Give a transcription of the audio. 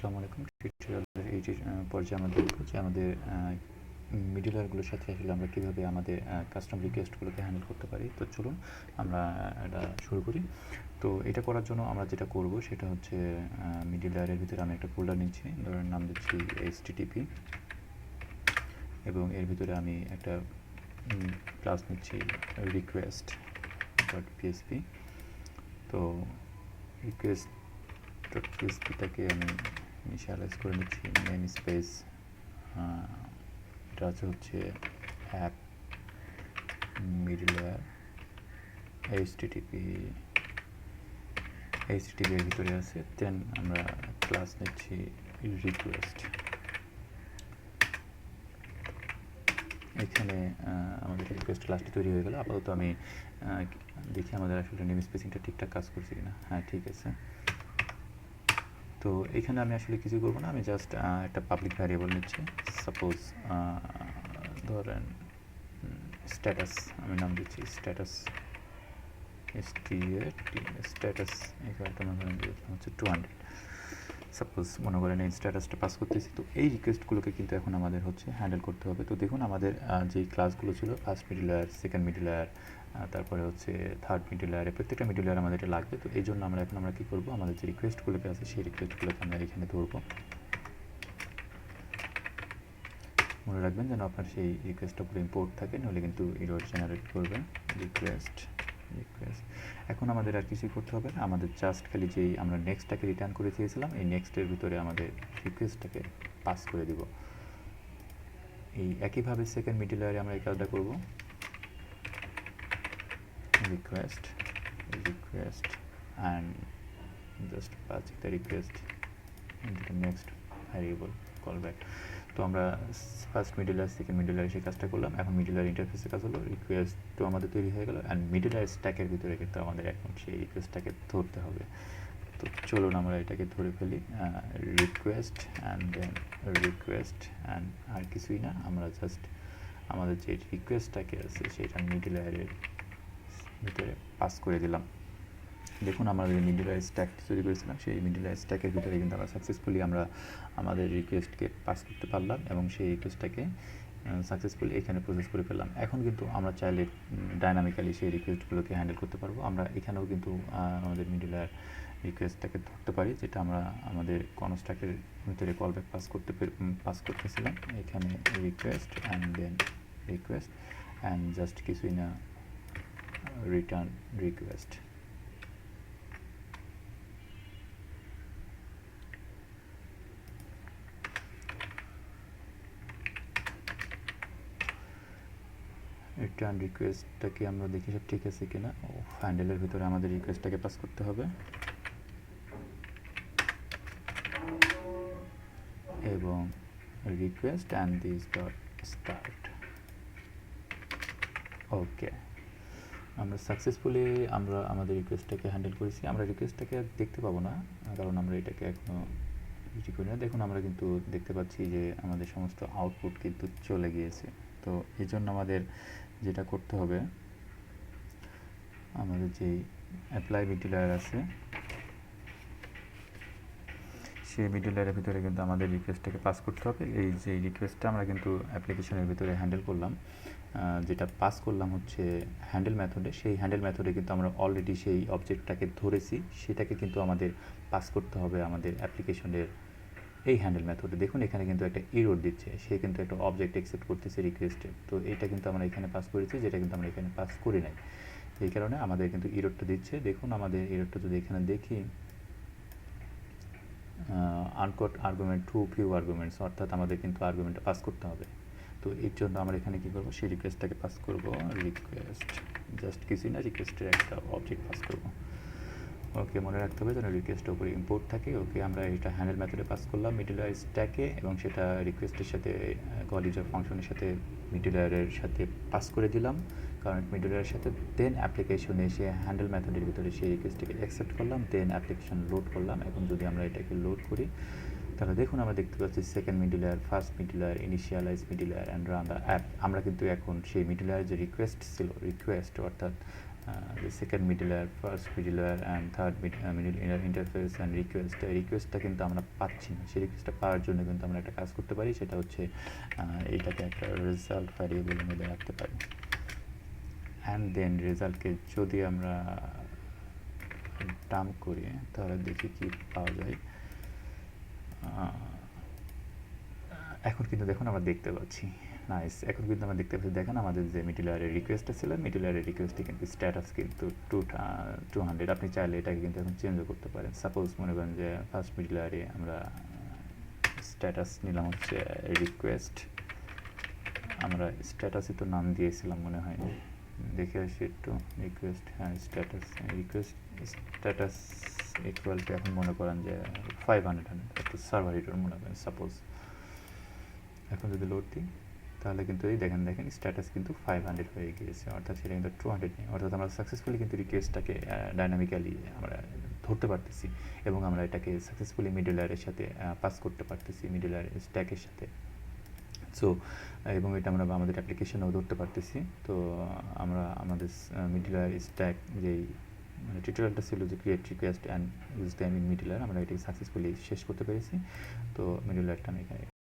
আসসালামু আলাইকুম। টিউটোরিয়ালের এই যে পর্যায়ে আমরা দেখব যে আমাদের মিডলওয়্যারগুলোর সাথে আসলে আমরা কীভাবে আমাদের কাস্টম রিকোয়েস্টগুলোকে হ্যান্ডেল করতে পারি। তো চলুন আমরা এটা শুরু করি। তো এটা করার জন্য আমরা যেটা করব সেটা হচ্ছে মিডলওয়্যারের ভিতরে আমি একটা ফোল্ডার নিচ্ছি, ধরেন নাম দিচ্ছি HTTP, এবং এর ভিতরে আমি একটা ক্লাস নিচ্ছি request.php। তো request.php-টাকে আমি ইনিশিয়ালাইজ করে নিচ্ছি নেম স্পেস, এটা হচ্ছে অ্যাপ মিডলওয়্যার HTTP এর ভিতরে আছে। দেন আমরা ক্লাস নিচ্ছি রিকোয়েস্ট। এখানে আমাদের রিকোয়েস্ট ক্লাসটি তৈরি হয়ে গেল। আপাতত আমি দেখি আমাদের আসলে নেম স্পেসিংটা ঠিকঠাক কাজ করছে কিনা। হ্যাঁ, ঠিক আছে। তো এখানে আমি আসলে কিছু করবো না, আমি জাস্ট একটা পাবলিক ভ্যারিয়েবল নিচ্ছি। সাপোজ ধরেন স্ট্যাটাস, আমি নাম দিচ্ছি স্ট্যাটাস, স্ট্যাটাস এখানে মনে করেন হচ্ছে 200। সাপোজ মনে করেন এই স্ট্যাটাসটা পাস করতেছি। তো এই রিকোয়েস্টগুলোকে কিন্তু এখন আমাদের হচ্ছে হ্যান্ডেল করতে হবে। তো দেখুন আমাদের যেই ক্লাসগুলো ছিল, ফার্স্ট মিডলওয়্যার, সেকেন্ড মিডলওয়্যার, তারপরে হচ্ছে থার্ড মিডলওয়্যার, প্রত্যেকটা মিডলওয়্যার আমাদের এটা লাগবে। তো এই জন্য আমরা কী করবো, আমাদের যে রিকোয়েস্টগুলোকে আছে সেই রিকোয়েস্টগুলোকে আমরা এখানে ধরবো। মনে রাখবেন যেন আপনার সেই রিকোয়েস্টটা পুরো ইম্পোর্ট থাকে, নাহলে কিন্তু এরর জেনারেট করবে। রিকোয়েস্ট। এখন আমাদের আর কিছুই করতে হবে না, আমাদের জাস্ট খালি যেই আমরা নেক্সটটাকে রিটার্ন করে দিয়েছিলাম, এই নেক্সটের ভিতরে আমাদের রিকোয়েস্টটাকে পাস করে দিব। এই একইভাবে সেকেন্ড মিডলওয়্যারে আমরা এই কাজটা করব। Request and just passing the request into the next variable callback. তো আমরা ফার্স্ট মিডলওয়্যার, সেকেন্ড মিডলওয়্যার সেই কাজটা করলাম। এখন মিডলওয়্যার ইন্টারফেসের কাজ হলো রিকোয়েস্ট তো আমাদের তৈরি হয়ে গেল, অ্যান্ড মিডলওয়্যার স্ট্যাকের ভিতরে কিন্তু আমাদের এখন সেই রিকোয়েস্টটাকে ধরতে হবে। তো চলুন আমরা এটাকে ধরে ফেলি। রিকোয়েস্ট অ্যান্ড আর কিছুই না, আমরা জাস্ট আমাদের যে রিকোয়েস্টটাকে আছে সেটা মিডলওয়্যারের ভিতরে পাস করে দিলাম। দেখুন আমরা যে মিডলওয়্যার স্ট্যাকটি তৈরি করেছিলাম, সেই মিডলওয়্যার স্ট্যাকের ভিতরে কিন্তু আমরা সাকসেসফুলি আমাদের রিকোয়েস্টকে পাস করতে পারলাম, এবং সেই রিকোয়েস্টটাকে সাকসেসফুলি এখানে প্রসেস করে ফেললাম। এখন কিন্তু আমরা চাইলে ডাইনামিক্যালি সেই রিকোয়েস্টগুলোকে হ্যান্ডেল করতে পারবো। আমরা এখানেও কিন্তু আমাদের মিডলওয়্যার রিকোয়েস্টটাকে ধরতে পারি, যেটা আমরা আমাদের কনস্ট্রাক্টের ভিতরে কলব্যাক পাস করতেছিলাম। এখানে রিকোয়েস্ট অ্যান্ড জাস্ট কিছুই না, রিটার্ন রিকোয়েস্ট। রিটার্ন রিকোয়েস্টটাকে আমরা দেখি সব ঠিক আছে কিনা। হ্যান্ডেলের ভিতরে আমাদের রিকোয়েস্টটাকে পাস করতে হবে, এবং request and this dot start. Okay, আমরা সাকসেসফুলি আমাদের রিকোয়েস্টটাকে হ্যান্ডেল করেছি। আমরা রিকোয়েস্টটাকে দেখতে পাবো না, কারণ আমরা এটাকে এখনও কিছু করি না। দেখুন আমরা কিন্তু দেখতে পাচ্ছি যে আমাদের সমস্ত আউটপুট কিন্তু চলে গিয়েছে। তো এই জন্য আমাদের যেটা করতে হবে, আমাদের যেই অ্যাপ্লাই মিডলওয়্যার আছে সেই মিডলওয়্যারের ভিতরে কিন্তু আমাদের রিকোয়েস্টটাকে পাস করতে হবে। এই যে রিকোয়েস্টটা আমরা কিন্তু অ্যাপ্লিকেশনের ভিতরে হ্যান্ডেল করলাম, যেটা পাস করলাম হচ্ছে হ্যান্ডেল মেথডে। সেই হ্যান্ডেল মেথডে কিন্তু আমরা অলরেডি সেই অবজেক্টটাকে ধরেছি, সেটাকে কিন্তু আমাদের পাস করতে হবে আমাদের অ্যাপ্লিকেশনের এই হ্যান্ডেল মেথডে। দেখুন এখানে কিন্তু একটা এরর দিচ্ছে, সে কিন্তু একটা অবজেক্ট অ্যাকসেপ্ট করতেছে রিকোয়েস্টে। তো এটা কিন্তু আমরা এখানে পাস করেছি, যেটা কিন্তু আমরা এখানে পাস করি নাই। এই কারণে আমাদের কিন্তু এররটা দিচ্ছে। দেখুন আমাদের এররটা যদি এখানে দেখি, uncaught argument too few arguments, অর্থাৎ আমাদের কিন্তু আর্গুমেন্টটা পাস করতে হবে। তো এর জন্য আমরা এখানে কী করবো, সেই রিকোয়েস্টটাকে পাস করবো। রিকোয়েস্ট জাস্ট কিছুই না, রিকোয়েস্টের একটা অবজেক্ট পাস করবো। ওকে, মনে রাখতে হবে যেন রিকোয়েস্টের উপরে ইম্পোর্ট থাকে। ওকে, আমরা এটা হ্যান্ডেল মেথডে পাস করলাম মিডলওয়্যার স্ট্যাকে, এবং সেটা রিকোয়েস্টের সাথে কল ইউজার ফাংশনের সাথে মিডলওয়্যারের সাথে পাস করে দিলাম, কারণ মিডলওয়্যারের সাথে। দেন অ্যাপ্লিকেশনে এসে হ্যান্ডেল মেথডের ভিতরে সেই রিকোয়েস্টটিকে অ্যাকসেপ্ট করলাম, দেন অ্যাপ্লিকেশন লোড করলাম। এখন যদি আমরা এটাকে লোড করি, তাহলে দেখুন আমরা দেখতে পাচ্ছি second middleware, first middleware, initialize middleware and run the app. আমরা কিন্তু এখন সেই মিডলওয়্যারের যে রিকোয়েস্ট ছিল, রিকোয়েস্ট অর্থাৎ the second middleware, first middleware and third middle interface and request. রিকোয়েস্টটা কিন্তু আমরা পাচ্ছি না, সেই রিকোয়েস্টটা পাওয়ার জন্য কিন্তু আমরা একটা কাজ করতে পারি, সেটা হচ্ছে এইটাকে একটা রেজাল্ট ভ্যারিয়েবলের মধ্যে রাখতে পারি। অ্যান্ড দেন রেজাল্টকে যদি আমরা ডাম্প করি তাহলে দেখি কি পাওয়া যায়। এখন কিন্তু দেখুন আমরা দেখতে পাচ্ছি, নাইস, এখন কিন্তু আমরা দেখতে পাচ্ছি, দেখেন আমাদের যে মিডলওয়্যারের রিকোয়েস্টটা ছিল, মিডলওয়্যারের রিকোয়েস্টে কিন্তু স্ট্যাটাস কিন্তু 200। আপনি চাইলে এটাকে কিন্তু এখন চেঞ্জও করতে পারেন। সাপোজ মনে করেন যে ফার্স্ট মিডলওয়্যারে আমরা স্ট্যাটাস নিলাম হচ্ছে রিকোয়েস্ট, আমরা স্ট্যাটাসই তো নাম দিয়েছিলাম মনে হয়, দেখে আসি একটু। রিকোয়েস্ট, হ্যাঁ status, request status equal to এখন মনে করেন যে 500 একটা সার্ভার হিটার মনে করেন সাপোজ। এখন যদি লোড দিই তাহলে কিন্তু এই দেখেন স্ট্যাটাস কিন্তু 500 হয়ে গিয়েছে, অর্থাৎ সেটা কিন্তু 200 নেই। অর্থাৎ আমরা সাকসেসফুলি কিন্তু রিকোয়েস্টটাকে ডাইনামিক্যালি আমরা ধরতে পারতেছি এবং আমরা এটাকে সাকসেসফুলি মিডলওয়্যারের সাথে পাস করতে পারতেছি, মিডলওয়্যার স্ট্যাকের সাথে। সো এবং এটা আমরা আমাদের অ্যাপ্লিকেশনেও ধরতে পারতেছি। তো আমরা আমাদের মিডলওয়্যার স্ট্যাক যেই মানে টিউটোরিয়ালটা ছিল যে create request and use them in middleware, আমরা এটাকে সাকসেসফুলি শেষ করতে পেরেছি। তো মিডলওয়্যারটা আমি এখানে